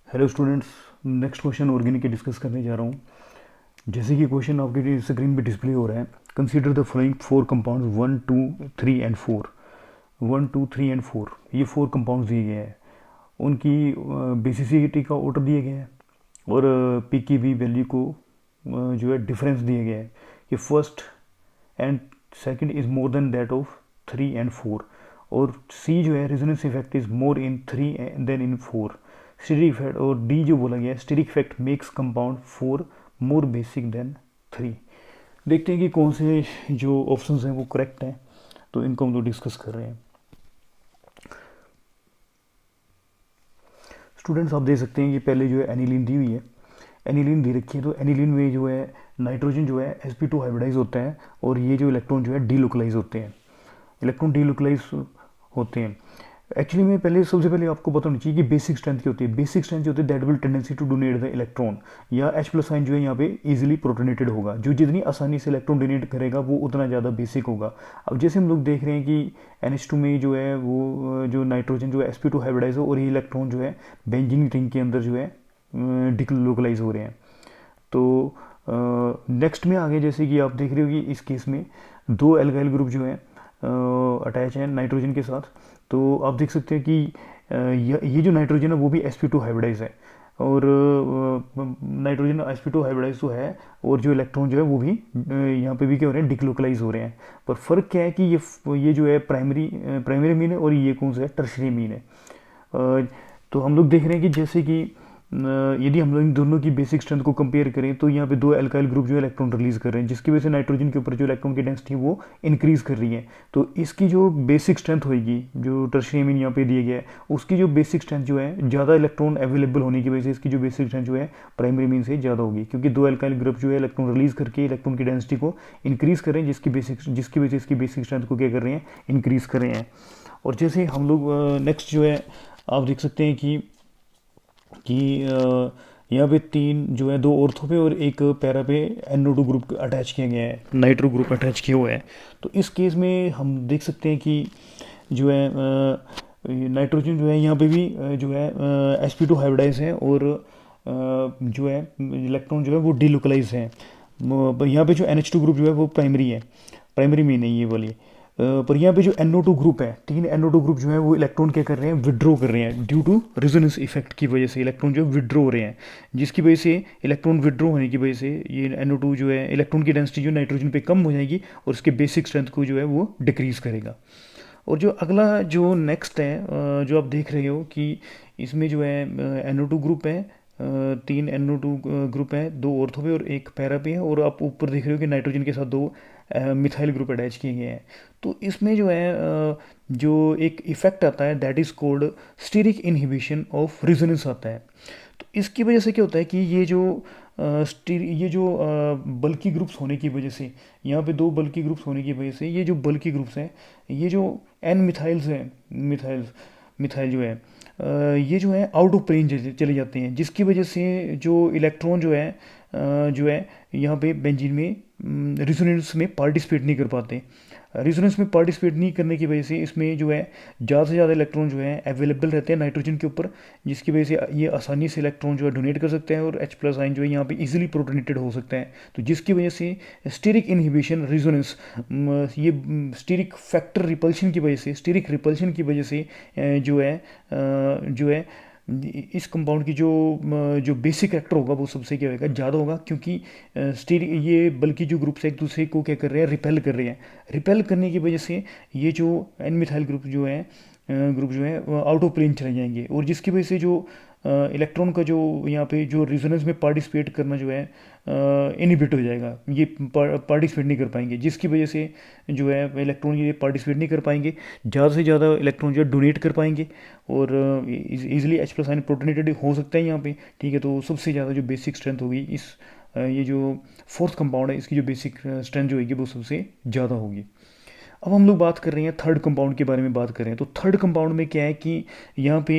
Hello students. Next question organic के discuss करने जा रहा हूँ। जैसे कि क्वेश्चन आपके स्क्रीन पे डिस्प्ले हो रहा है, consider the following four compounds 1, 2, 3 and 4। 1, 2, 3 and 4 ये फोर कंपाउंड्स दिए गए हैं। उनकी बेसिसिटी का ऑर्डर दिया गया है और पी की वी वैल्यू को जो है डिफरेंस दिया गया है कि first and second is more than that of 3 and 4। और सी जो है resonance effect is more in 3 than in 4। Steric effect और डी जो बोला गया है, steric effect makes compound 4 more basic than 3। देखते हैं कि कौन से जो ऑप्शंस हैं वो करेक्ट हैं, तो इनको हम लोग डिस्कस कर रहे हैं। स्टूडेंट्स आप देख सकते हैं कि पहले जो है एनिलीन दी हुई है, एनिलीन दे रखी है। तो एनिलीन में जो है नाइट्रोजन जो है sp2 हाइब्रिडाइज होता है और ये जो इलेक्ट्रॉन जो है डीलोकलाइज होते हैं, इलेक्ट्रॉन डीलोकलाइज होते हैं। एक्चुअली में पहले सबसे पहले आपको बताना चाहिए कि बेसिक स्ट्रेंथ क्या होती है। बेसिक स्ट्रेंथ जो होती है that will tendency to donate the electron, या H प्लस आइन जो है यहाँ पे इजीली प्रोटोनेटेड होगा। जो जितनी आसानी से इलेक्ट्रॉन डोनेट करेगा वो उतना ज़्यादा बेसिक होगा। अब जैसे हम लोग देख रहे हैं कि NH2 में जो है वो जो नाइट्रोजन जो है sp2 हाइब्रिडाइज हो और ये इलेक्ट्रॉन जो है बेंजीन रिंग के अंदर जो है डिलोकलाइज हो रहे हैं। तो नेक्स्ट में आगे जैसे कि आप देख रहे हो कि इस केस में दो एल्काइल ग्रुप जो है अटैच हैं नाइट्रोजन के साथ। तो आप देख सकते हैं कि ये जो नाइट्रोजन है वो भी sp2 हाइब्रिडाइज है और नाइट्रोजन sp2 हाइब्रिडाइज तो है और जो इलेक्ट्रॉन जो है वो भी यहाँ पे भी क्या हो रहे हैं, डिक्लोकलाइज हो रहे हैं। पर फ़र्क क्या है कि ये जो है प्राइमरी मीन है और ये कौन सा है, टर्शरी मीन है। तो हम लोग देख रहे हैं कि जैसे कि यदि हम लोग इन दोनों की बेसिक स्ट्रेंथ को कंपेयर करें तो यहाँ पे दो एल्काइल ग्रुप जो है इलेक्ट्रॉन रिलीज कर रहे हैं, जिसकी वजह से नाइट्रोजन के ऊपर जो इलेक्ट्रॉन की डेंसिटी है वो इंक्रीज कर रही है। तो इसकी जो बेसिक स्ट्रेंथ होगी, जो टर्शियरी मीन यहाँ पे दिया गया है, उसकी जो बेसिक स्ट्रेंथ जो है ज़्यादा इलेक्ट्रॉन अवेलेबल होने की वजह से इसकी जो बेसिक स्ट्रेंथ जो है प्राइमरी मीन से ज़्यादा होगी, क्योंकि दो एल्काइल ग्रुप जो है इलेक्ट्रॉन रिलीज करके इलेक्ट्रॉन की डेंसिटी को इंक्रीज कर रहे हैं, जिसकी वजह से इसकी बेसिक स्ट्रेंथ को क्या कर रहे हैं, इंक्रीज कर रहे हैं। और जैसे हम लोग नेक्स्ट जो है आप देख सकते हैं कि यहाँ पे तीन जो है, दो ऑर्थो पे और एक पैरा पे NO2 ग्रुप अटैच किया गया है, नाइट्रो ग्रुप अटैच किया हुआ है। तो इस केस में हम देख सकते हैं कि जो है नाइट्रोजन जो है यहाँ पे भी जो है sp2 हाइब्रिडाइज है और जो है इलेक्ट्रॉन जो है वो डीलोकलाइज है। यहाँ पे जो NH2 ग्रुप जो है वो प्राइमरी है, प्राइमरी मीन है ये वाली। पर यहाँ पे जो NO2 ग्रुप है, तीन NO2 ग्रुप जो है वो इलेक्ट्रॉन क्या कर रहे हैं, विड्रॉ कर रहे हैं। ड्यू टू रेजोनेंस इफेक्ट की वजह से इलेक्ट्रॉन जो है विड्रॉ हो रहे हैं, जिसकी वजह से इलेक्ट्रॉन विड्रॉ होने की वजह से ये NO2 जो है इलेक्ट्रॉन की डेंसिटी जो नाइट्रोजन पे कम हो जाएगी और उसके बेसिक स्ट्रेंथ को जो है वो डिक्रीज करेगा। और जो अगला जो नेक्स्ट है जो आप देख रहे हो कि इसमें जो है NO2 ग्रुप है, तीन NO2 ग्रुप है, दो ऑर्थो पे और एक पैरा पे है, और आप ऊपर देख रहे हो कि नाइट्रोजन के साथ दो मिथाइल ग्रुप अटैच किए गए हैं। तो इसमें जो है जो एक इफेक्ट आता है that is called steric inhibition of resonance आता है। तो इसकी वजह से क्या होता है कि ये जो बल्की ग्रुप्स होने की वजह से, यहाँ पे दो बल्की ग्रुप्स होने की वजह से ये जो बल्की ग्रुप्स हैं, ये जो एन मिथाइल्स हैं, मिथाइल जो है ये जो है आउट ऑफ रेंज चले जाते हैं, जिसकी वजह से जो इलेक्ट्रॉन जो है यहाँ पे बेंजीन में रिजोनेंस में पार्टिसिपेट नहीं कर पाते। रिजोनेंस में पार्टिसिपेट नहीं करने की वजह से इसमें जो है ज़्यादा से ज़्यादा इलेक्ट्रॉन जो है अवेलेबल रहते हैं नाइट्रोजन के ऊपर, जिसकी वजह से ये आसानी से इलेक्ट्रॉन जो है डोनेट कर सकते हैं और H प्लस आइन जो है यहाँ पे इजीली प्रोटोनेटेड हो सकता है। तो जिसकी वजह से स्टीरिक इनहिबिशन रेजोनेंस, ये स्टीरिक फैक्टर रिपल्शन की वजह से, स्टीरिक रिपल्शन की वजह से जो है इस कंपाउंड की जो बेसिक एक्टर होगा वो सबसे क्या होगा, ज़्यादा होगा, क्योंकि स्टीरिक ये बल्कि जो ग्रुप्स एक दूसरे को क्या कर रहे हैं, रिपेल कर रहे हैं। रिपेल करने की वजह से ये जो एन मिथाइल ग्रुप जो है आउट ऑफ प्लेन चले जाएंगे, और जिसकी वजह से जो इलेक्ट्रॉन का जो यहाँ पे जो रिजोनेंस में पार्टिसिपेट करना जो है इनहिबिट हो जाएगा, ये पार्टिसिपेट नहीं कर पाएंगे, जिसकी वजह से जो है इलेक्ट्रॉन ये पार्टिसिपेट नहीं कर पाएंगे, ज़्यादा से ज़्यादा इलेक्ट्रॉन जो है डोनेट कर पाएंगे और इजीली H प्लस आइन प्रोटोनेटेड हो सकता है यहाँ पे। ठीक है, तो सबसे ज़्यादा जो बेसिक स्ट्रेंथ होगी इस ये जो फोर्थ कंपाउंड है, इसकी जो बेसिक स्ट्रेंथ जो होगी वो सबसे ज़्यादा होगी। अब हम लोग बात कर रहे हैं थर्ड कंपाउंड के बारे में बात कर रहे हैं। तो थर्ड कंपाउंड में क्या है कि यहाँ पे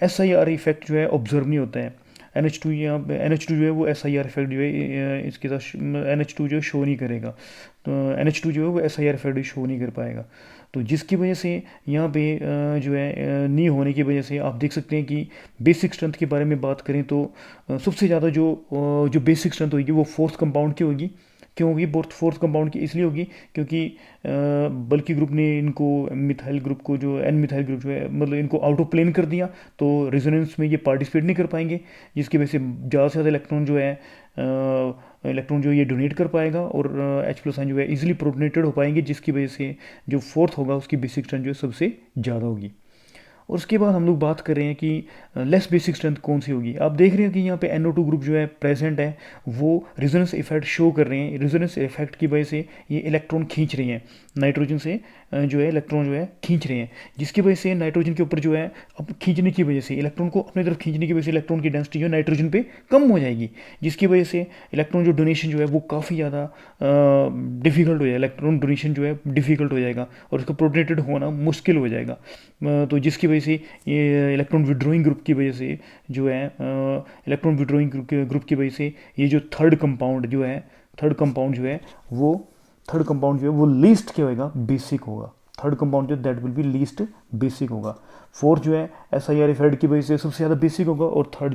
SIR इफेक्ट जो है ऑब्जर्व नहीं होता है। NH2 यहाँ पे NH2 जो है वो SIR इफेक्ट जो है इसके साथ NH2 जो है शो नहीं करेगा, तो NH2 जो है वो SIR इफेक्ट शो नहीं कर पाएगा। तो जिसकी वजह से यहाँ पे जो है नहीं होने की वजह से आप देख सकते हैं कि बेसिक स्ट्रेंथ के बारे में बात करें तो सबसे ज़्यादा जो बेसिक स्ट्रेंथ होगी वो फोर्थ कंपाउंड की होगी। क्यों होगी फोर्थ कंपाउंड की? इसलिए होगी क्योंकि बल्कि ग्रुप ने इनको मिथाइल ग्रुप को जो एन मिथाइल ग्रुप जो है मतलब इनको आउट ऑफ प्लेन कर दिया, तो रेजोनेंस में ये पार्टिसिपेट नहीं कर पाएंगे, जिसकी वजह से ज़्यादा से ज़्यादा इलेक्ट्रॉन जो ये डोनेट कर पाएगा और H प्लस आयन जो है इजीली प्रोटोनेटेड हो पाएंगे, जिसकी वजह से जो फोर्थ होगा उसकी बेसिक स्ट्रेंथ जो है सबसे ज़्यादा होगी। और उसके बाद हम लोग बात कर रहे हैं कि लेस बेसिक स्ट्रेंथ कौन सी होगी। आप देख रहे हैं कि यहाँ पे NO2 ग्रुप जो है प्रेजेंट है, वो रेजोनेंस इफेक्ट शो कर रहे हैं। रेजोनेंस इफेक्ट की वजह से ये इलेक्ट्रॉन खींच रही हैं नाइट्रोजन से, जो है इलेक्ट्रॉन जो है खींच रहे हैं, जिसकी वजह से नाइट्रोजन के ऊपर जो है अब खींचने की वजह से इलेक्ट्रॉन को अपनी तरफ खींचने की वजह से इलेक्ट्रॉन की डेंसिटी जो है नाइट्रोजन पे कम हो जाएगी, जिसकी वजह से इलेक्ट्रॉन जो डोनेशन जो है वो काफ़ी ज़्यादा डिफिकल्ट हो जाएगा। इलेक्ट्रॉन डोनेशन जो है डिफिकल्ट हो जाएगा और उसका प्रोटोनेटेड होना मुश्किल हो जाएगा। तो जिसकी वजह से ये इलेक्ट्रॉन विड्रॉइंग ग्रुप की वजह से जो है इलेक्ट्रॉन विड्रॉइंग ग्रुप की वजह से ये जो थर्ड कंपाउंड जो है वो लीस्ट क्या होगा? बेसिक होगा। थर्ड कंपाउंड जो that will be least basic होगा। फोर्थ जो है SIR इफेक्ट की वजह से सबसे ज़्यादा बेसिक होगा और थर्ड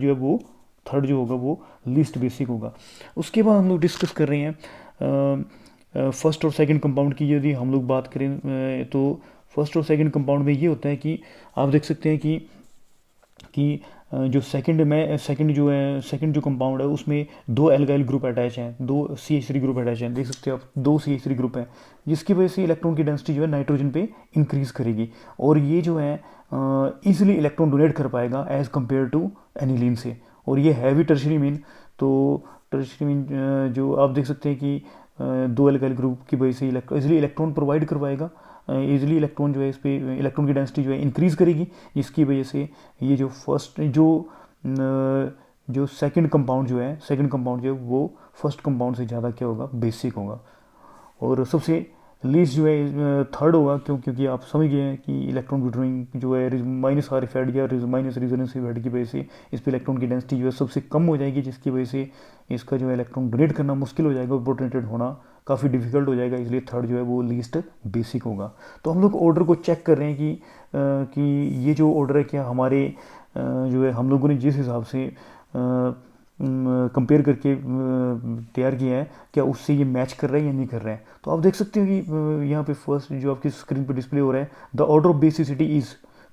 जो होगा वो लीस्ट बेसिक होगा। उसके बाद हम लोग डिस्कस कर रहे हैं फर्स्ट और सेकंड कंपाउंड की। यदि हम लोग बात करें तो फर्स्ट और सेकंड कंपाउंड में ये होता है कि आप देख सकते हैं कि जो सेकंड जो कंपाउंड है उसमें दो एल्गाइल ग्रुप अटैच हैं, दो CH3 ग्रुप अटैच हैं। देख सकते हैं आप, दो CH3 ग्रुप हैं, जिसकी वजह से इलेक्ट्रॉन की डेंसिटी जो है नाइट्रोजन पे इंक्रीज करेगी और ये जो है इजीली इलेक्ट्रॉन डोनेट कर पाएगा एज कम्पेयर टू एनिलीन से। और ये है भी टर्शरी मीन, तो टर्शरी मीन जो आप देख सकते हैं कि दो एल्गाइल ग्रुप की वजह से इजीली इलेक्ट्रॉन प्रोवाइड करवाएगा, इजीली इलेक्ट्रॉन जो है इस पर इलेक्ट्रॉन की डेंसिटी जो है इंक्रीज़ करेगी, जिसकी वजह से ये जो सेकंड कंपाउंड जो है वो फर्स्ट कंपाउंड से ज़्यादा क्या होगा? बेसिक होगा। और सबसे लीस्ट जो है थर्ड होगा, क्योंकि आप समझ गए हैं कि इलेक्ट्रॉन विड्रॉइंग जो है -R इफेक्ट या माइनस रेजोनेंस इफेक्ट की वजह से इस पर इलेक्ट्रॉन की डेंसिटी जो है सबसे कम हो जाएगी, जिसकी वजह से इसका जो है इलेक्ट्रॉन डोनेट करना मुश्किल हो जाएगा और प्रोटोनेटेड होना काफ़ी डिफिकल्ट हो जाएगा, इसलिए थर्ड जो है वो लीस्ट बेसिक होगा। तो हम लोग ऑर्डर को चेक कर रहे हैं कि ये जो ऑर्डर है क्या हमारे जो है हम लोगों ने जिस हिसाब से कंपेयर करके तैयार किया है, क्या उससे ये मैच कर रहा है या नहीं कर रहा है। तो आप देख सकते हो कि यहाँ पे फर्स्ट जो आपकी स्क्रीन पे डिस्प्ले हो रहा है, the order of basicity is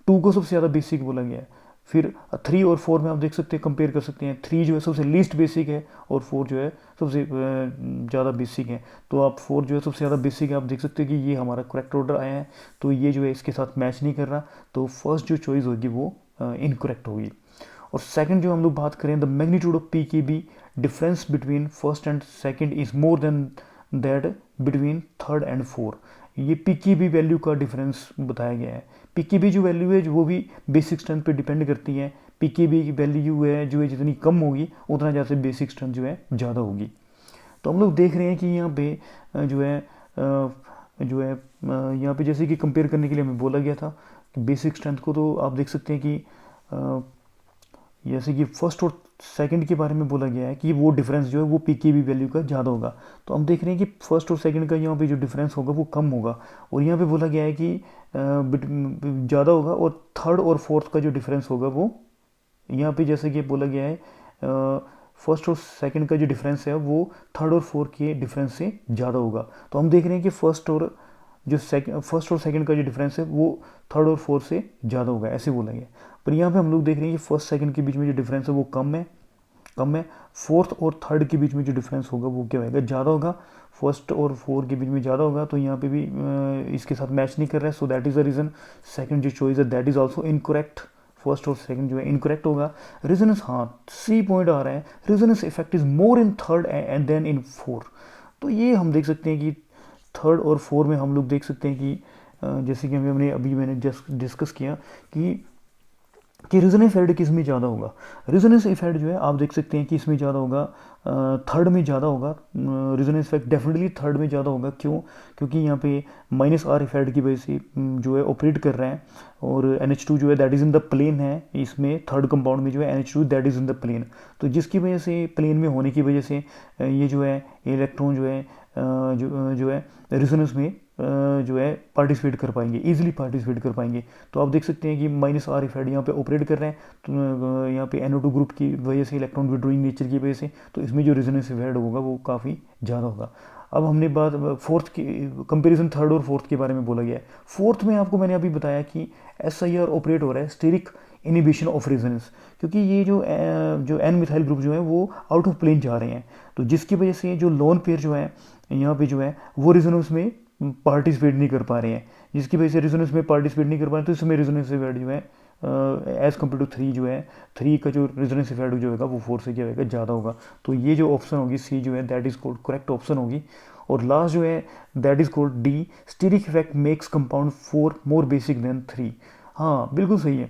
2 को सबसे ज़्यादा बेसिक बोला गया है। फिर 3 और 4 में आप देख सकते हैं, कंपेयर कर सकते हैं, 3 जो है सबसे लीस्ट बेसिक है और 4 जो है सबसे ज़्यादा बेसिक है। तो आप 4 जो है सबसे ज़्यादा बेसिक है, आप देख सकते हैं कि ये हमारा करेक्ट ऑर्डर आया है, तो ये जो है इसके साथ मैच नहीं कर रहा, तो फर्स्ट जो चॉइस होगी वो इनकरेक्ट होगी। और सेकंड जो हम लोग बात करें, the magnitude of PKB difference between first and second is more than that between third and 4। ये PKB वैल्यू का डिफरेंस बताया गया है। PKB जो वैल्यू है वो भी बेसिक स्ट्रेंथ पे डिपेंड करती है। PKB की वैल्यू है जो है जितनी कम होगी उतना ज़्यादा बेसिक स्ट्रेंथ जो है ज़्यादा होगी। तो हम लोग देख रहे हैं कि यहाँ पे यहाँ पे जैसे कि कंपेयर करने के लिए हमें बोला गया था कि बेसिक स्ट्रेंथ को, तो आप देख सकते हैं कि जैसे कि फर्स्ट और सेकंड के बारे में बोला गया है कि वो डिफरेंस जो है वो PKB वैल्यू का ज़्यादा होगा। तो हम देख रहे हैं कि फर्स्ट और सेकंड का यहाँ पे जो डिफरेंस होगा वो कम होगा, और यहाँ पे बोला गया है कि ज़्यादा होगा, और थर्ड और फोर्थ का जो डिफरेंस होगा वो यहाँ पे जैसे कि बोला गया है फर्स्ट और सेकंड का जो डिफरेंस है वो थर्ड और फोर्थ के डिफरेंस से ज़्यादा होगा। तो हम देख रहे हैं कि फर्स्ट और सेकंड का जो डिफरेंस है वो थर्ड और फोर्थ से ज़्यादा होगा, ऐसे बोला गया। पर यहाँ पे हम लोग देख रहे हैं कि फर्स्ट सेकंड के बीच में जो डिफरेंस है वो कम है। फोर्थ और थर्ड के बीच में जो डिफरेंस होगा वो क्या होगा? ज़्यादा होगा। फर्स्ट और फोर्थ के बीच में ज़्यादा होगा, तो यहाँ पे भी इसके साथ मैच नहीं कर रहा है, so that is the reason second जो चॉइस है that is also incorrect. First और सेकंड जो है इनकरेक्ट होगा। रेजोनेंस, हाँ C पॉइंट आ रहा है, resonance effect is more in third and then in 4। तो ये हम देख सकते हैं कि थर्ड और 4 में हम लोग देख सकते हैं कि जैसे कि मैंने जस्ट डिस्कस किया कि रेजोनेंस इफेक्ट किस में ज़्यादा होगा। रेजोनेंस इफेक्ट जो है आप देख सकते हैं कि इसमें ज़्यादा होगा, थर्ड में ज़्यादा होगा। रेजोनेंस इफेक्ट डेफिनेटली थर्ड में ज़्यादा होगा। क्यों? क्योंकि यहाँ पे -R इफेक्ट की वजह से जो है ऑपरेट कर रहा है, और NH2 जो है that is in the plane है, इसमें थर्ड कंपाउंड में जो है NH2 that is in the plane. तो जिसकी वजह से प्लेन में होने की वजह से ये जो है इलेक्ट्रॉन जो है रेजोनेंस में जो है पार्टिसिपेट कर पाएंगे, ईजिली पार्टिसिपेट कर पाएंगे। तो आप देख सकते हैं कि -r इफेक्ट यहाँ पे ऑपरेट कर रहे हैं, तो यहाँ पे NO2 ग्रुप की वजह से, इलेक्ट्रॉन विड्रॉइंग नेचर की वजह से, तो इसमें जो रेजोनेंस इफेक्ट होगा वो काफ़ी ज़्यादा होगा। अब हमने बात फोर्थ की, कंपैरिजन थर्ड और फोर्थ के बारे में बोला गया है। फोर्थ में आपको मैंने अभी बताया कि SIR ऑपरेट हो रहा है स्टेरिक इनिबिशन ऑफ रेजोनेंस, क्योंकि ये जो एन मिथाइल ग्रुप जो है वो आउट ऑफ प्लेन जा रहे हैं, तो जिसकी वजह से जो लोन पेयर जो है यहाँ पे जो है वो रेजोनेंस में पार्टिसिपेट नहीं कर पा रहे हैं, जिसकी वजह से रेजोनेंस में पार्टिसिपेट नहीं कर पा रहे हैं, तो इसमें रेजोनेंस इफेक्ट जो है एज़ कम्पेयर टू 3 जो है 3 का जो रेजोनेंस इफेक्ट जो होगा वो 4 से क्या होगा, ज़्यादा होगा। तो ये जो ऑप्शन होगी सी जो है that is called correct option होगी। और लास्ट जो है that is called D, steric effect makes compound 4 more basic than 3। हाँ बिल्कुल सही है।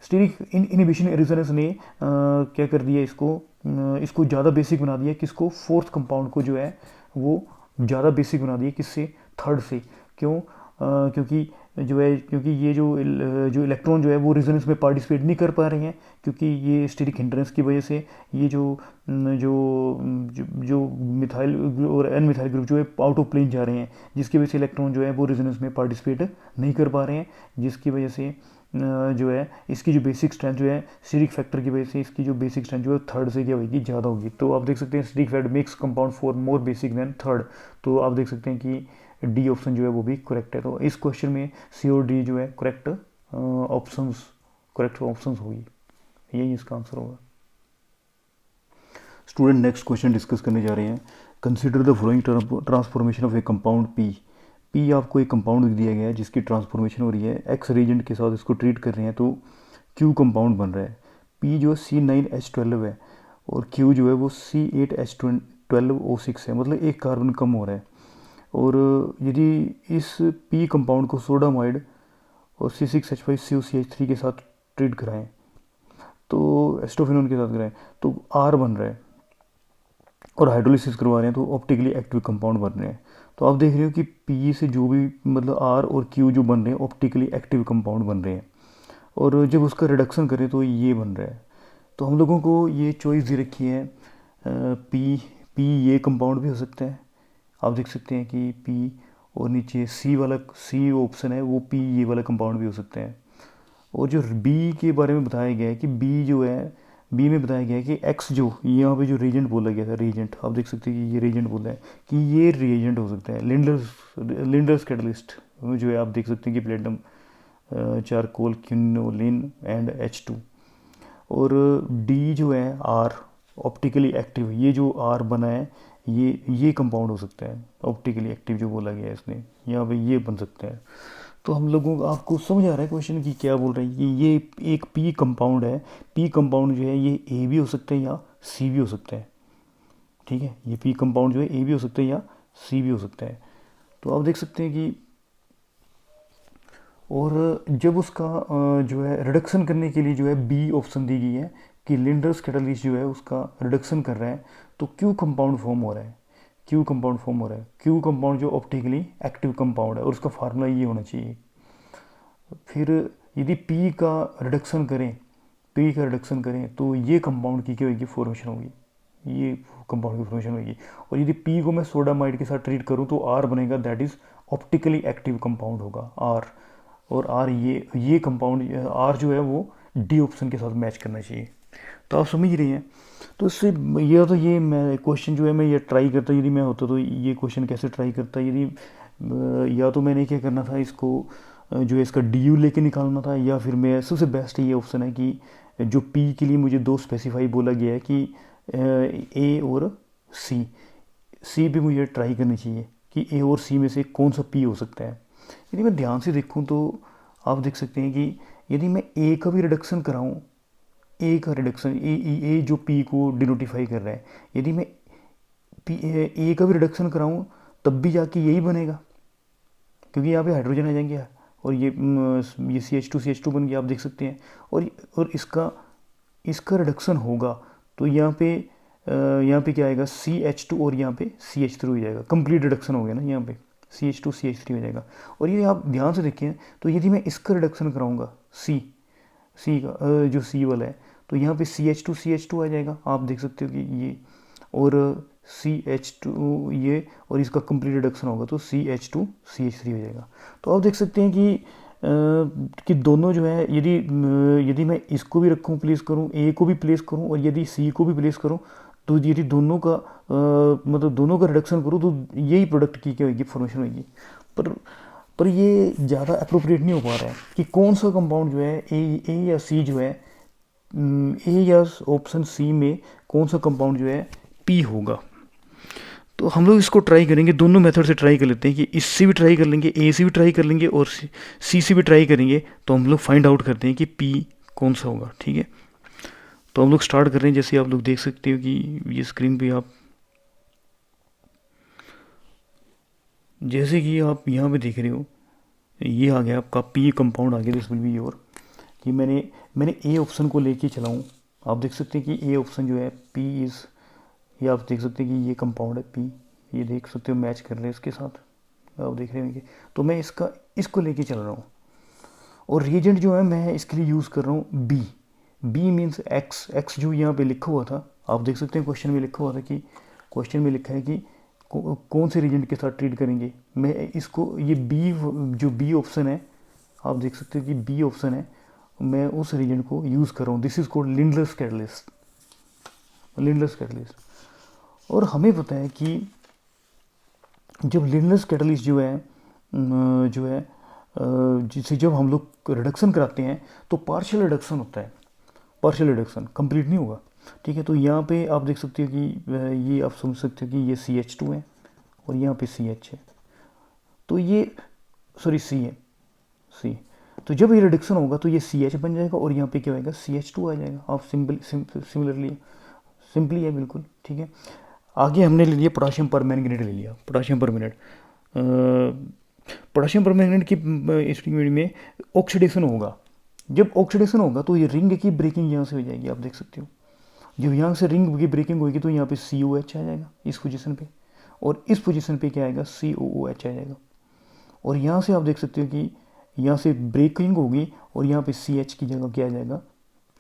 स्टीरिक इनिबिशन रेजोनेंस ने क्या कर दिया, इसको ज़्यादा बेसिक बना दिया, किसको, फोर्थ कंपाउंड को जो है वो ज़्यादा बेसिक बना दिया, किससे, थर्ड से। क्यों? क्योंकि ये जो इलेक्ट्रॉन जो है वो रेजोनेंस में पार्टिसिपेट नहीं कर पा रहे हैं, क्योंकि ये स्टेरिक हिंड्रेंस की वजह से ये जो मिथाइल और एन मिथाइल ग्रुप जो है आउट ऑफ प्लेन जा रहे हैं, जिसकी वजह से इलेक्ट्रॉन जो है वो रेजोनेंस में पार्टिसिपेट नहीं कर पा रहे हैं, जिसकी वजह से जो है इसकी जो बेसिक स्ट्रेंथ जो है स्टीरिक फैक्टर की वजह से इसकी जो बेसिक स्ट्रेंथ जो है थर्ड से क्या होगी, ज़्यादा होगी। तो आप देख सकते हैं steric factor makes compound 4 more basic than third. तो आप देख सकते हैं कि डी ऑप्शन जो है वो भी करेक्ट है। तो इस क्वेश्चन में सी और डी जो है करेक्ट ऑप्शंस होगी, यही इसका आंसर होगा। स्टूडेंट नेक्स्ट क्वेश्चन डिस्कस करने जा रहे हैं। Consider the following transformation of A compound P. P आपको एक कंपाउंड दिया गया है जिसकी ट्रांसफॉर्मेशन हो रही है, एक्स रेजेंट के साथ इसको ट्रीट कर रहे हैं तो क्यू कंपाउंड बन रहा है। पी जो C9H12 है और क्यू जो है वो C8H12O6 है, मतलब एक कार्बन कम हो रहा है। और यदि इस पी कंपाउंड को सोडामाइड और C6H5COCH3 के साथ ट्रीट कराएं, तो एस्टोफिनोन के साथ कराएं, तो आर बन रहा है, और हाइड्रोलिसिस करवा रहे हैं तो ऑप्टिकली एक्टिव कंपाउंड बन रहे हैं। तो आप देख रहे हो कि पी से जो भी मतलब आर और क्यू जो बन रहे हैं ऑप्टिकली एक्टिव कंपाउंड बन रहे हैं, और जब उसका रिडक्शन करें तो ये बन रहा है। तो हम लोगों को ये चॉइस दे रखी है, पी ये कंपाउंड भी हो सकता है, आप देख सकते हैं कि पी, और नीचे सी ऑप्शन है वो पी ये वाला कंपाउंड भी हो सकता है। और जो बी के बारे में बताया गया है कि बी जो है, बी में बताया गया है कि एक्स जो यहाँ पे जो रेजेंट बोला गया था, रेजेंट आप देख सकते हैं कि ये रेजेंट बोला है कि ये रेजेंट हो सकता है लिंडर्स कैटलिस्ट जो है, आप देख सकते हैं कि platinum charcoal quinoline and H2। और डी जो है आर ऑप्टिकली एक्टिव, ये जो आर बना है ये कंपाउंड हो सकता है ऑप्टिकली एक्टिव जो बोला गया है इसने, यहाँ पे ये बन सकता है। तो हम लोगों को आपको समझ आ रहा है क्वेश्चन की क्या बोल रहे हैं कि ये एक पी कंपाउंड है, पी कंपाउंड जो है ये ए भी हो सकता है या सी भी हो सकता है, ठीक है। ये पी कंपाउंड जो है ए भी हो सकता है या सी भी हो सकता है। तो आप देख सकते हैं कि, और जब उसका जो है रिडक्शन करने के लिए जो है बी ऑप्शन दी गई है कि लिंडर्स कैटलिस्ट जो है उसका रिडक्शन कर रहा है, तो क्यू कंपाउंड फॉर्म हो रहा है, क्यू कंपाउंड जो ऑप्टिकली एक्टिव कंपाउंड है, और उसका फार्मूला ये होना चाहिए। फिर यदि पी का रिडक्शन करें तो ये कंपाउंड की क्या होगी, फॉर्मेशन होगी, ये कंपाउंड की फॉर्मेशन होगी। और यदि पी को मैं सोडामाइड के साथ ट्रीट करूँ तो आर बनेगा, that is optically active compound होगा आर। और आर ये कंपाउंड आर जो है वो डी ऑप्शन के साथ मैच करना चाहिए। तो आप समझ रहे हैं। तो इससे ये मैं क्वेश्चन जो है मैं ये ट्राई करता, यदि मैं होता तो ये क्वेश्चन कैसे ट्राई करता, यदि या तो मैंने क्या करना था, इसको जो है इसका डी यू लेके निकालना था, या फिर मैं सबसे बेस्ट ये ऑप्शन है कि जो पी के लिए मुझे 2 स्पेसिफाई बोला गया है कि ए और सी भी मुझे ट्राई करनी चाहिए कि ए और सी में से कौन सा पी हो सकता है। यदि मैं ध्यान से देखूँ तो आप देख सकते हैं कि यदि मैं ए का भी रिडक्शन कराऊँ, ए का रिडक्शन ए जो पी को डिनोटिफाई कर रहा है, यदि मैं ए का भी रिडक्शन कराऊँ तब भी जाके यही बनेगा, क्योंकि यहाँ पे हाइड्रोजन आ जाएंगे और ये CH2 बन गया, आप देख सकते हैं। और इसका रिडक्शन होगा तो यहाँ पे क्या आएगा, CH2 और यहाँ पे CH3 हो जाएगा, कंप्लीट रिडक्शन हो गया ना, यहाँ पे CH2 CH3 हो जाएगा। और ये आप ध्यान से देखें तो यदि मैं इसका रिडक्शन कराऊंगा सी का जो सी वाला है, तो यहाँ पे CH2 आ जाएगा, आप देख सकते हो कि ये, और CH2 ये, और इसका कंप्लीट रिडक्शन होगा तो CH2CH3 हो जाएगा। तो आप देख सकते हैं कि दोनों जो है, यदि मैं इसको भी रखूँ, प्लेस करूँ, ए को भी प्लेस करूँ, और यदि सी को भी प्लेस करूँ, तो यदि दोनों का मतलब दोनों का रिडक्शन करूँ तो यही प्रोडक्ट की क्या होगी, फॉर्मेशन होगी। पर ये ज़्यादा अप्रोप्रिएट नहीं हो पा रहा है कि कौन सा कंपाउंड जो है ए या सी जो है, ए या ऑप्शन सी में कौन सा कंपाउंड जो है पी होगा। तो हम लोग इसको ट्राई करेंगे, दोनों मेथड से ट्राई कर लेते हैं कि इससे भी ट्राई कर लेंगे, ए से भी ट्राई कर लेंगे, और सी से भी ट्राई करेंगे, तो हम लोग फाइंड आउट करते हैं कि पी कौन सा होगा। ठीक है, तो हम लोग स्टार्ट कर रहे हैं। जैसे आप लोग देख सकते हो कि ये स्क्रीन पे जैसे कि आप यहाँ पे देख रहे हो, ये आ गया आपका पी कंपाउंड आ गया, दिस विल बी योर। कि मैंने ए ऑप्शन को लेके चला हूँ। आप देख सकते हैं कि ए ऑप्शन जो है पी इज़, ये आप देख सकते हैं कि ये कंपाउंड है पी, ये देख सकते हो मैच कर रहे हैं इसके साथ, आप देख रहे होंगे। तो मैं इसको लेके चल रहा हूँ, और रिएजेंट जो है मैं इसके लिए यूज़ कर रहा हूँ बी मीन्स एक्स जो यहाँ पे लिखा हुआ था। आप देख सकते हैं क्वेश्चन में लिखा हुआ था कि, क्वेश्चन में लिखा है कि कौन से रिएजेंट के साथ ट्रीट करेंगे। मैं इसको, ये बी ऑप्शन है, आप देख सकते हो कि बी ऑप्शन है, मैं उस रिएजेंट को यूज़ कर रहा हूँ। This is called Lindlar's catalyst. और हमें पता है कि जब लिंडलर्स कैटलिस्ट जो है जिसे जब हम लोग रिडक्शन कराते हैं तो पार्शियल रिडक्शन होता है, पार्शियल रिडक्शन कंप्लीट नहीं होगा। ठीक है, तो यहाँ पे आप देख सकते हो कि ये आप समझ सकते हो कि ये CH2 है और यहाँ पे CH है, तो ये सॉरी C है, C। तो जब ये रिडक्शन होगा तो ये CH बन जाएगा और यहाँ पे क्या होगा, CH2 आ जाएगा। आप सिंपली है बिल्कुल। ठीक है, आगे हमने ले लिया पोटाशियम परमैंगनेट ले लिया, पोटाशियम परमैंगनेट की स्टीमेट में ऑक्सीडेशन होगा। जब ऑक्सीडेशन होगा तो ये रिंग की ब्रेकिंग यहाँ से हो जाएगी, आप देख सकते हो। जब यहाँ से रिंग की ब्रेकिंग होगी तो यहाँ पे COH आ जाएगा इस पोजीशन पे, और इस पोजीशन पे क्या आएगा, COOH आ जाएगा। और यहाँ से आप देख सकते हो कि यहाँ से ब्रेकिंग होगी और यहाँ पे CH की जगह क्या आ जाएगा,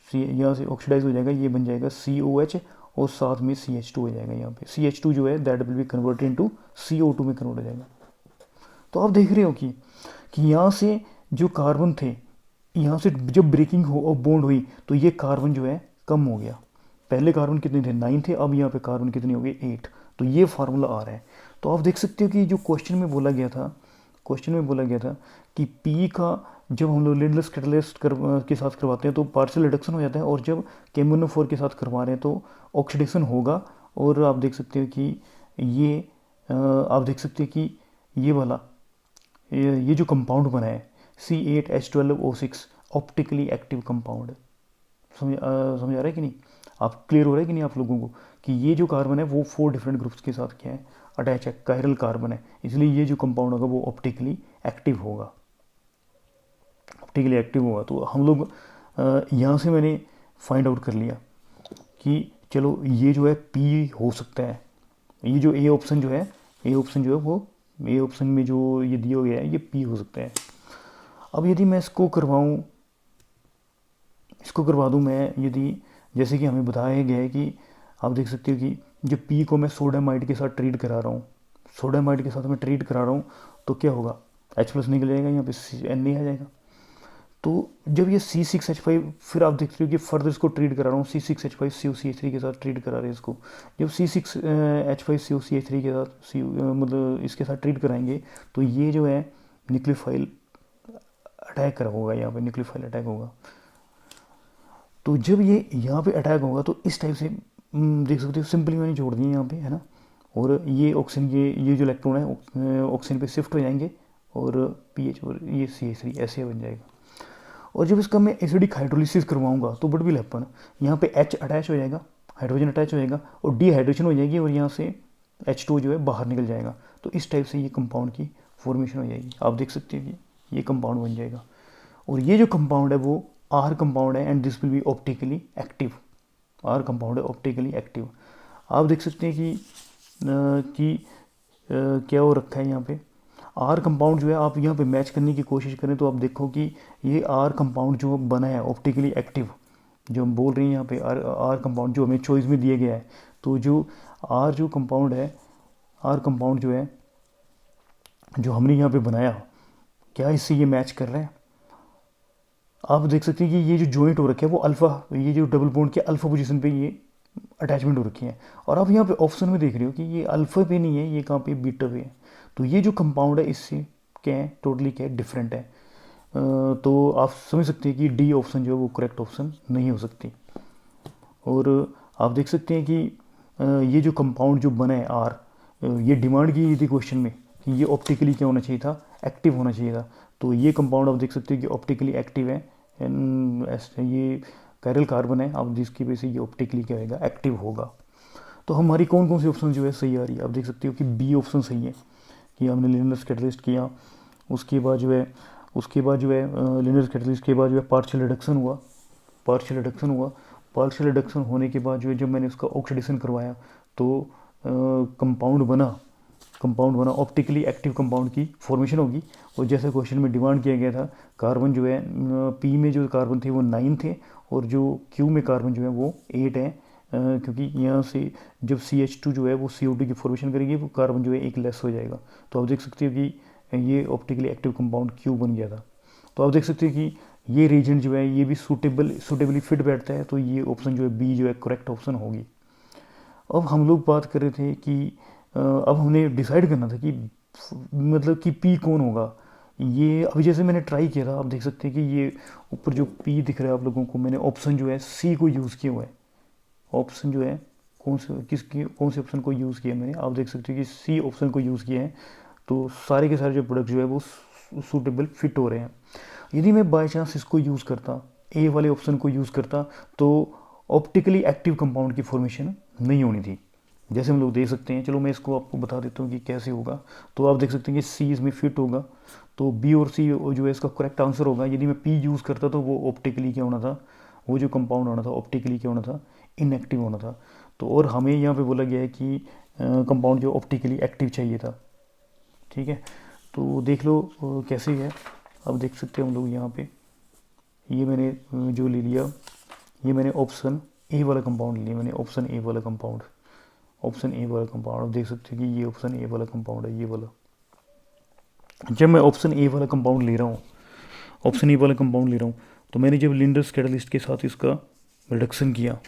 यहाँ से ऑक्सीडाइज हो जाएगा, ये बन जाएगा COH, और साथ में CH2 हो जाएगा। यहाँ पे CH2 जो है that will be converted into CO2 में कन्वर्ट हो जाएगा। तो आप देख रहे हो कि यहाँ से जो कार्बन थे, यहाँ से जब ब्रेकिंग हो और बॉन्ड हुई तो ये कार्बन जो है कम हो गया। पहले कार्बन कितने थे, 9 थे, अब यहाँ पे कार्बन कितने हो गए, 8। तो ये फार्मूला आ रहा है। तो आप देख सकते हो कि जो क्वेश्चन में बोला गया था कि पी का जब हम लोग लिंडलर्स कैटलिस्ट के साथ करवाते हैं तो पार्शियल रिडक्शन हो जाता है, और जब केमोनोफोर के साथ करवा रहे हैं तो ऑक्सीडेशन होगा। और आप देख सकते हो कि ये वाला ये जो कंपाउंड बना है C8H12O6 ऑप्टिकली एक्टिव कंपाउंड है। समझ आ रहा है कि नहीं, आप क्लियर हो रहा है कि नहीं आप लोगों को, कि ये जो कार्बन है वो 4 डिफरेंट ग्रुप्स के साथ क्या है, अटैच है, कायरल कार्बन है, इसलिए ये जो कंपाउंड होगा वो ऑप्टिकली एक्टिव होगा। तो हम लोग यहाँ से मैंने फाइंड आउट कर लिया कि चलो ये जो है पी हो सकता है। ये जो ए ऑप्शन जो है वो ए ऑप्शन में जो ये दिया गया है ये पी हो सकता है। अब यदि मैं इसको करवा दूँ मैं, यदि जैसे कि हमें बताया गया है कि आप देख सकते हो कि जब पी को मैं सोडामाइड के साथ ट्रीट करा रहा हूँ, तो क्या होगा, H+ निकल जाएगा, यहाँ पे Na आ जाएगा। तो जब ये C6H5, फिर आप देखते हो कि फर्दर इसको ट्रीट करा रहा हूँ C6H5COCH3 के साथ ट्रीट करा रहे हैं इसको। जब C6H5COCH3 के साथ मतलब इसके साथ ट्रीट कराएंगे तो ये जो है न्यूक्लियोफाइल अटैक होगा, यहाँ पे न्यूक्लियोफाइल अटैक होगा। तो जब ये यहाँ पे अटैक होगा तो इस टाइप से देख सकते हो, सिंपली मैंने जोड़ दिए यहाँ पे, है ना। और ये ऑक्सीजन ये जो इलेक्ट्रॉन है ऑक्सीजन पे शिफ्ट हो जाएंगे और पीएच और ये CH3 ऐसे बन जाएगा। और जब इसका मैं एसिडिक हाइड्रोलिसिस करवाऊंगा तो व्हाट विल हैपन, यहाँ पे H अटैच हो जाएगा, हाइड्रोजन अटैच हो जाएगा और डिहाइड्रेशन हो जाएगी और यहाँ से H2 जो है बाहर निकल जाएगा। तो इस टाइप से ये कंपाउंड की फॉर्मेशन हो जाएगी। आप देख सकते हैं कि ये कंपाउंड बन जाएगा। और ये जो कंपाउंड है वो R कंपाउंड है and this will be optically active. R compound है ऑप्टिकली एक्टिव। आप देख सकते हैं कि क्या हो रखा है यहाँ पे R कंपाउंड जो है, आप यहाँ पे मैच करने की कोशिश करें तो आप देखो कि ये R कंपाउंड जो बना है ऑप्टिकली एक्टिव, जो हम बोल रहे हैं यहाँ पे R कंपाउंड जो हमें चॉइस में दिया गया है, तो जो आर जो कंपाउंड है, आर कंपाउंड जो है जो हमने यहाँ पे बनाया, क्या इससे ये मैच कर रहा है? आप देख सकते हैं कि ये जो जॉइंट हो रखा है वो अल्फ़ा, ये जो डबल बॉन्ड के अल्फ़ा पोजीशन पे ये अटैचमेंट हो रखी है। और आप यहाँ पे ऑप्शन में देख रहे हो कि ये अल्फ़ा पे नहीं है, ये कहाँ पे बीटा पे है। तो ये जो कंपाउंड है इससे क्या है, टोटली क्या है, डिफरेंट है। तो आप समझ सकते हैं कि डी ऑप्शन जो है वो करेक्ट ऑप्शन नहीं हो सकती। और आप देख सकते हैं कि ये जो कंपाउंड जो बना है आर, ये डिमांड की थी क्वेश्चन में कि ये ऑप्टिकली क्या होना चाहिए था, एक्टिव होना चाहिए था। तो ये कंपाउंड आप देख सकते हो कि ऑप्टिकली एक्टिव है, ये कायरल कार्बन है, आप जिसकी वजह से ये ऑप्टिकली क्या होगा, एक्टिव होगा। तो हमारी कौन कौन सी ऑप्शन जो है सही आ रही है, आप देख सकते हो कि बी ऑप्शन सही है कि हमने लिनरस कैटलिस्ट किया, उसके बाद जो है लिनरस कैटलिस्ट के बाद जो है पार्शियल रिडक्शन हुआ, पार्शियल रिडक्शन हुआ। पार्शियल रिडक्शन होने के बाद जो है जब मैंने उसका ऑक्सीडेशन करवाया तो कंपाउंड बना ऑप्टिकली एक्टिव कंपाउंड की फॉर्मेशन होगी। और जैसे क्वेश्चन में डिमांड किया गया था, कार्बन जो है पी में जो कार्बन थे वो 9 थे और जो क्यू में कार्बन जो है वो 8 है, क्योंकि यहाँ से जब CH2 जो है वो CO2 की फॉर्मेशन करेगी, वो कार्बन जो है एक लेस हो जाएगा। तो आप देख सकते हो कि ये ऑप्टिकली एक्टिव कंपाउंड क्यू बन गया था। तो आप देख सकते हो कि ये रीजन जो है ये भी सूटेबली फिट बैठता है। तो ये ऑप्शन जो है बी जो है करेक्ट ऑप्शन होगी। अब हम लोग बात कर रहे थे कि अब हमने डिसाइड करना था कि मतलब कि पी कौन होगा। ये अभी जैसे मैंने ट्राई किया था, आप देख सकते हैं कि ये ऊपर जो पी दिख रहा है आप लोगों को, मैंने ऑप्शन जो है सी को यूज़ किया हुआ है। ऑप्शन जो है कौन से ऑप्शन को यूज़ किया मैंने, आप देख सकते हो कि सी ऑप्शन को यूज़ किया है। तो सारे के सारे जो प्रोडक्ट जो है वो सूटेबल फिट हो रहे हैं। यदि मैं बाई चांस इसको यूज़ करता, ए वाले ऑप्शन को यूज़ करता, तो ऑप्टिकली एक्टिव कंपाउंड की फॉर्मेशन नहीं होनी थी। जैसे हम लोग देख सकते हैं, चलो मैं इसको आपको बता देता हूँ कि कैसे होगा। तो आप देख सकते हैं कि सी इसमें फिट होगा, तो बी और सी जो है इसका करेक्ट आंसर होगा। यदि मैं पी यूज़ करता तो वो ऑप्टिकली क्या होना था, वो जो कंपाउंड होना था ऑप्टिकली क्या होना था, इनएक्टिव होना था। तो और हमें यहाँ पे बोला गया है कि कंपाउंड जो ऑप्टिकली एक्टिव चाहिए था। ठीक है, तो देख लो कैसे है। अब देख सकते हैं हम लोग यहाँ पे, ये मैंने जो ले लिया, ये मैंने ऑप्शन ए वाला कंपाउंड लिया, मैंने ऑप्शन ए वाला कंपाउंड आप देख सकते हैं कि ये ऑप्शन ए वाला कंपाउंड है, ये वाला। जब मैं ऑप्शन ए वाला कंपाउंड ले रहा हूँ, तो मैंने जब लिंडर्स कैटलिस्ट के साथ इसका रिडक्शन किया,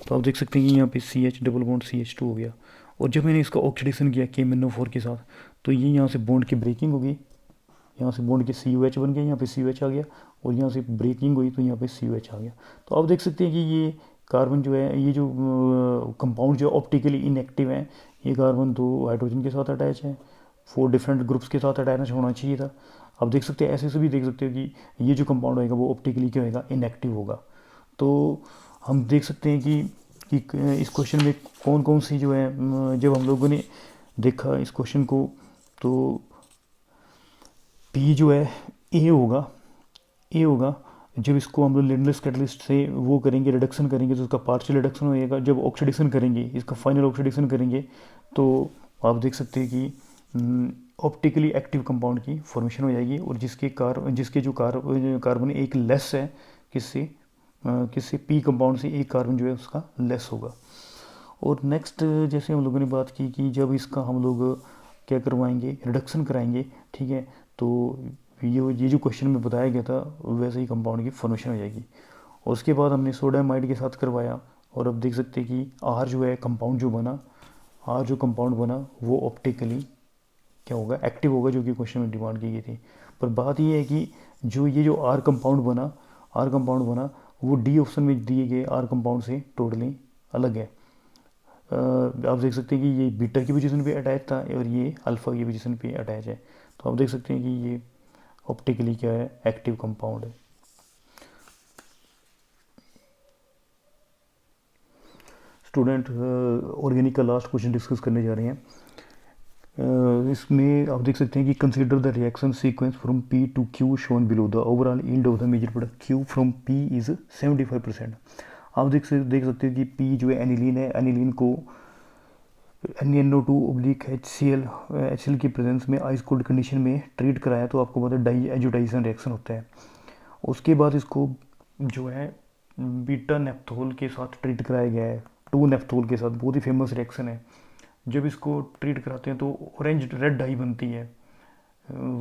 तो आप देख सकते हैं कि यहाँ पे CH डबल बॉन्ड CH2 हो गया। और जब मैंने इसका ऑक्सीडेशन किया KMnO4 के साथ, तो ये यहाँ से बॉन्ड की ब्रेकिंग हो गई, यहाँ से बॉन्ड के COH बन गया, यहाँ पे COH आ गया, और यहाँ से ब्रेकिंग हुई तो यहाँ पे COH आ गया। तो आप देख सकते हैं कि ये कार्बन जो है, ये जो कंपाउंड जो ऑप्टिकली इनएक्टिव है, ये कार्बन 2 हाइड्रोजन के साथ अटैच है, 4 डिफरेंट ग्रुप्स के साथ अटैच होना चाहिए था। आप देख सकते हैं, ऐसे से भी देख सकते हो कि ये जो कंपाउंड होगा वो ऑप्टिकली क्या होगा, इनएक्टिव होगा। तो हम देख सकते हैं कि इस क्वेश्चन में कौन कौन सी जो है, जब हम लोगों ने देखा इस क्वेश्चन को, तो पी जो है ए होगा। जब इसको हम लोग लिनरस कैटलिस्ट से वो करेंगे, रिडक्शन करेंगे, तो उसका पार्शियल रिडक्शन होएगा। जब ऑक्सीडेशन करेंगे, इसका फाइनल ऑक्सीडेशन करेंगे, तो आप देख सकते हैं कि ऑप्टिकली एक्टिव कंपाउंड की फॉर्मेशन हो जाएगी। और जिसके जो कार्बन एक लेस है, किससे पी कंपाउंड से एक कार्बन जो है उसका लेस होगा। और नेक्स्ट जैसे हम लोगों ने बात की कि जब इसका हम लोग क्या करवाएंगे, रिडक्शन कराएंगे, ठीक है, तो ये जो क्वेश्चन में बताया गया था वैसे ही कंपाउंड की फॉर्मेशन हो जाएगी। और उसके बाद हमने सोडियम आमाइड के साथ करवाया, और अब देख सकते हैं कि आर जो है कंपाउंड बना वो ऑप्टिकली क्या होगा, एक्टिव होगा, जो कि क्वेश्चन में डिमांड की गई थी। पर बात ये है कि जो जो आर कंपाउंड बना वो डी ऑप्शन में दिए गए आर कंपाउंड से टोटली अलग है। आप देख सकते हैं कि ये बीटा की पोजीशन पे अटैच था और ये अल्फ़ा की पोजीशन पे अटैच है। तो आप देख सकते हैं कि ये ऑप्टिकली क्या है, एक्टिव कंपाउंड है। स्टूडेंट, ऑर्गेनिक का लास्ट क्वेश्चन डिस्कस करने जा रहे हैं। इसमें आप देख सकते हैं कि consider the reaction sequence from P to Q shown below. The overall yield of the major product Q from P is 75%। आप देख सकते हो कि P जो है एनिलीन है, एनिलीन को NaNO2/HCl की प्रेजेंस में आइस कोल्ड कंडीशन में ट्रीट कराया, तो आपको पता है डाई एजुटाइजेशन रिएक्शन होता है। उसके बाद इसको जो है बीटा नेप्थोल के साथ ट्रीट कराया गया है 2 नेफ्थोल के साथ, बहुत ही फेमस रिएक्शन है। जब इसको ट्रीट कराते हैं तो ऑरेंज रेड डाई बनती है,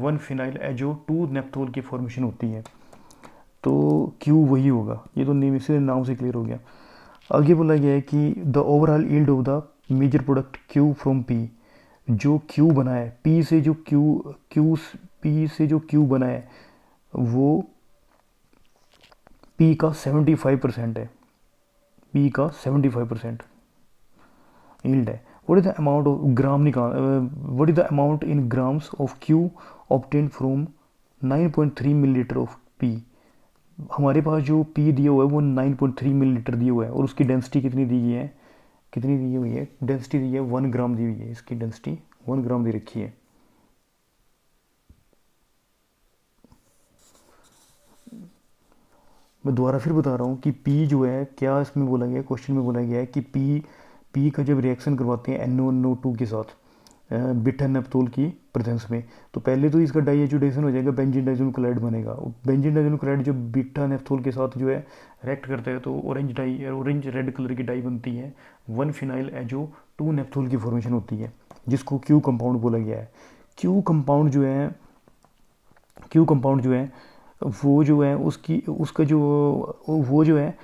1 फिनाइल एजो 2 नेफ्थोल की फॉर्मेशन होती है। तो क्यू वही होगा, ये तो नेम से नाम से क्लियर हो गया। आगे बोला गया है कि the overall yield of the major product Q from P, जो क्यू बना है पी से, जो क्यू पी से जो क्यू बना है वो पी का 75% है, पी का 75% यील्ड है। What is the amount of gram निकाल, what is the amount in grams of Q obtain from 9.3 millilitre of P. हमारे पास जो पी दिया हुआ है वो 9.3 मिलीलीटर दिया हुआ है, और उसकी डेंसिटी कितनी दी गई है, कितनी दी हुई है, डेंसिटी दी है 1 ग्राम दी हुई है, इसकी डेंसिटी 1 ग्राम दे रखी है। मैं दोबारा फिर बता रहा हूँ कि पी जो है, क्या इसमें बोला गया है, क्वेश्चन में बोला गया है कि पी का जब रिएक्शन करवाते हैं NONO2 के साथ बीटा नेप्थोल की प्रेजेंस में, तो पहले तो इसका डाइएजुडेशन हो जाएगा, बेंजीन डाइजोन क्लोराइड बनेगा। बेंजीन डाइजोन क्लोराइड जब बीटा नेप्थोल के साथ जो है रिएक्ट करता है तो ऑरेंज रेड कलर की डाई बनती है, 1 फिनाइल एजो 2 नेप्थोल की फॉर्मेशन होती है, जिसको क्यू कंपाउंड बोला गया है। क्यू कंपाउंड जो है वो जो है उसका जो वो जो है,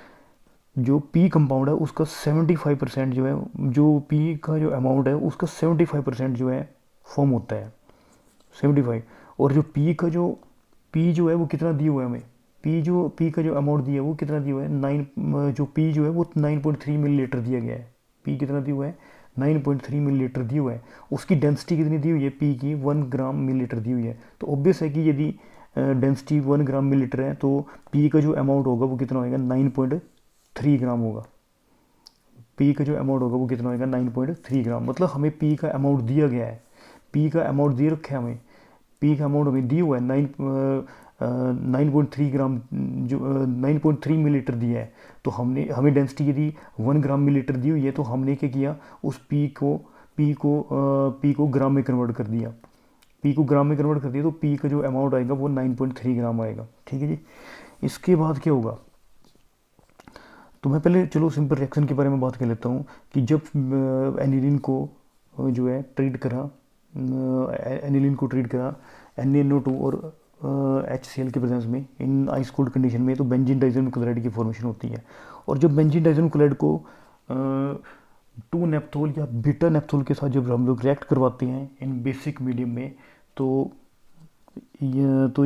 जो पी कंपाउंड है उसका 75% जो है, जो पी का जो अमाउंट है उसका 75% जो है फॉर्म होता है, 75। और जो पी जो है वो कितना दिया हुआ है हमें, पी का जो अमाउंट दिया है वो कितना दिया हुआ है, 9, जो पी जो है वो 9.3 मिलीलीटर दिया गया है। पी कितना दिया हुआ है, 9.3 मिलीलीटर दिया हुआ है। उसकी डेंसिटी कितनी दी हुई है, पी की 1 ग्राम मिलीलीटर दी हुई है। तो ऑब्वियस है कि यदि डेंसिटी 1 ग्राम मिलीलीटर है तो पी का जो अमाउंट होगा वो कितना होगा, 9.3 ग्राम होगा। पी का जो अमाउंट होगा वो कितना होगा, 9.3 ग्राम। मतलब हमें पी का अमाउंट दिया गया है, पी का अमाउंट दे रखा है हमें, पी का अमाउंट हमें दिया हुआ है 9.3 ग्राम, जो 9.3 मिलीलीटर दिया है। तो हमें डेंसिटी यदि 1 ग्राम मिलीलीटर दी हुई है तो हमने क्या किया, उस पी को ग्राम में कन्वर्ट कर दिया, पी को ग्राम में कन्वर्ट कर दिया, तो पी का जो अमाउंट आएगा वो 9.3 ग्राम आएगा। ठीक है जी। इसके बाद क्या होगा, तो मैं पहले चलो सिंपल रिएक्शन के बारे में बात कर लेता हूँ कि जब एनिलीन को जो है ट्रीट करा, NaNO2 और HCl के प्रेजेंस में इन आइस कोल्ड कंडीशन में, तो बेंजीन डाइज़ोन क्लोराइड की फॉर्मेशन होती है। और जब बेंजीन डाइज़ोन क्लोराइड को 2 नेप्थोल या बीटा नेप्थोल के साथ जब हम लोग रिएक्ट करवाते हैं इन बेसिक मीडियम में, तो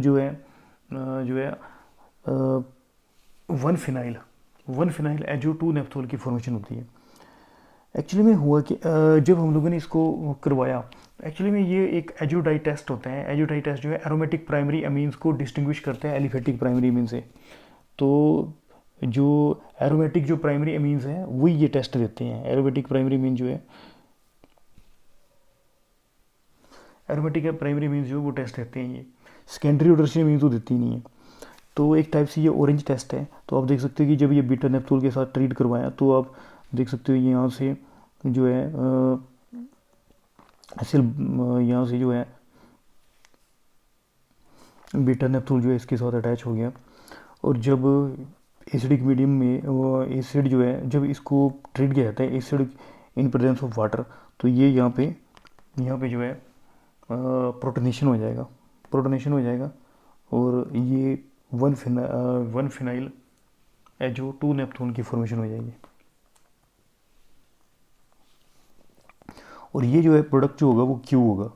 जो है 1 फिनाइल एजो 2 नेप्थोल की फॉर्मेशन होती है। एक्चुअली में हुआ कि जब हम लोगों ने इसको करवाया, एक्चुअली में ये एक एजोडाई टेस्ट होता है। एजोडाई टेस्ट जो है एरोमेटिक प्राइमरी अमीन्स को डिस्टिंग्विश करता है एलिफेटिक प्राइमरी अमीन से। तो जो एरोमेटिक जो प्राइमरी अमीन्स हैं वही ये टेस्ट देते हैं। एरोमेटिक प्राइमरी अमीन जो है, एरोमेटिक प्राइमरी अमीन्स जो है वो टेस्ट देते हैं, ये सेकेंडरी और टर्शियरी अमीन्स तो देती नहीं है। तो एक टाइप से ये ऑरेंज टेस्ट है। तो आप देख सकते हो कि जब ये बीटा नेप्थोल के साथ ट्रीट करवाया तो आप देख सकते हो यहाँ से जो है यहाँ से जो है बीटा नेप्थोल जो है इसके साथ अटैच हो गया। और जब एसिडिक मीडियम में एसिड जो है, जब इसको ट्रीट किया जाता है acid in presence of water, तो ये यहाँ पे जो है प्रोटोनेशन हो जाएगा और ये 1 फिनाइल एजो 2 नेप्थोल की फॉर्मेशन हो जाएगी। और ये जो है प्रोडक्ट जो होगा वो क्यू होगा,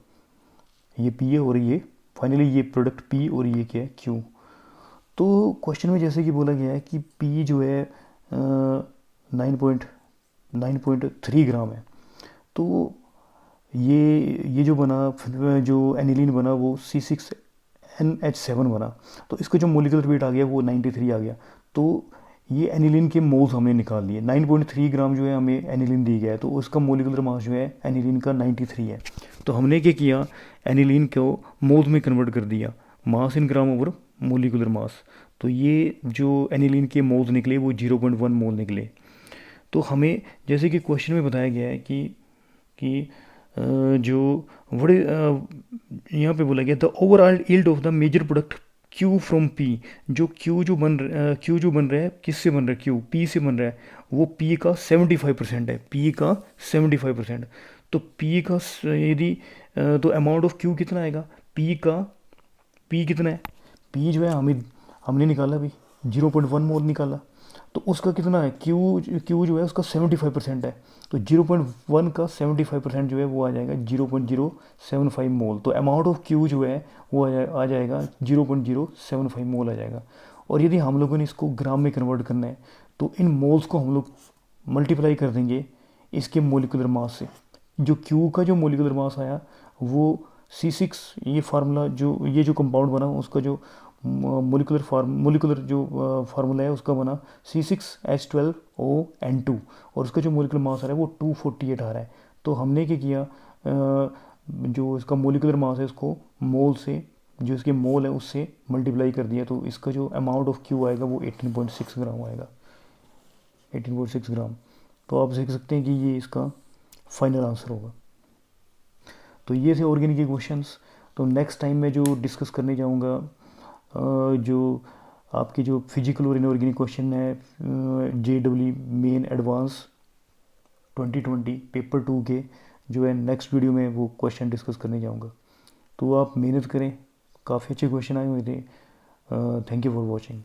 ये पी है और ये फाइनली ये प्रोडक्ट पी और ये क्या है, क्यू। तो क्वेश्चन में जैसे कि बोला गया है कि पी जो है 9.3 ग्राम है, तो ये जो बना, जो एनिलीन बना वो C6NH7 बना। तो इसका जो मोलिकुलर वेट आ गया वो 93 आ गया। तो ये एनिलीन के मोल्स हमने निकाल लिए, 9.3 ग्राम जो है हमें एनिलीन दी गया है, तो उसका मोलिकुलर मास जो है एनिलीन का 93 है। तो हमने क्या किया, एनिलीन को मोल्स में कन्वर्ट कर दिया, मास इन ग्राम ओवर मोलिकुलर मास। तो ये जो एनिलीन के मोल्स निकले वो 0.1 मोल निकले। तो हमें जैसे कि क्वेश्चन में बताया गया है कि जो बड़े यहाँ पे बोला गया the overall yield of the major product Q from P, जो क्यू जो बन रहा है, किससे बन रहा है, क्यू पी से बन रहा है, वो पी का 75% है, पी का 75%। तो पी का यदि तो अमाउंट ऑफ क्यू कितना आएगा, पी का, पी कितना है, पी जो है हमने निकाला अभी 0.1 मोल निकाला, तो उसका कितना है, क्यू क्यू जो है उसका 75% है, तो 0.1 का 75% जो है वो आ जाएगा 0.075 मोल। तो अमाउंट ऑफ क्यू जो है वो आ जाएगा 0.075 मोल आ जाएगा। और यदि हम लोगों ने इसको ग्राम में कन्वर्ट करना है, तो इन मोल्स को हम लोग मल्टीप्लाई कर देंगे इसके मोलिकुलर मास से। जो क्यू का जो मोलिकुलर मास आया वो C6, ये फार्मूला ये जो कंपाउंड बना उसका जो मोलिकुलर जो फार्मूला है उसका बना C6H12ON2, और उसका जो मोलिकुलर मास आ रहा है वो 248 आ रहा है। तो हमने क्या किया, जो इसका मोलिकुलर मास है उसको मोल से, जो इसके मोल है उससे मल्टीप्लाई कर दिया, तो इसका जो अमाउंट ऑफ क्यू आएगा वो 18.6 ग्राम आएगा, 18.6 ग्राम। तो आप देख सकते हैं कि ये इसका फाइनल आंसर होगा। तो ये थे ऑर्गेनिक के क्वेश्चंस। तो नेक्स्ट टाइम मैं जो डिस्कस करने जाऊँगा, जो आपके जो फिजिकल और इनऑर्गेनिक क्वेश्चन है, JEE मेन एडवांस 2020 पेपर 2 के, जो है नेक्स्ट वीडियो में वो क्वेश्चन डिस्कस करने जाऊँगा। तो आप मेहनत करें, काफ़ी अच्छे क्वेश्चन आए हुए थे। Thank you for watching.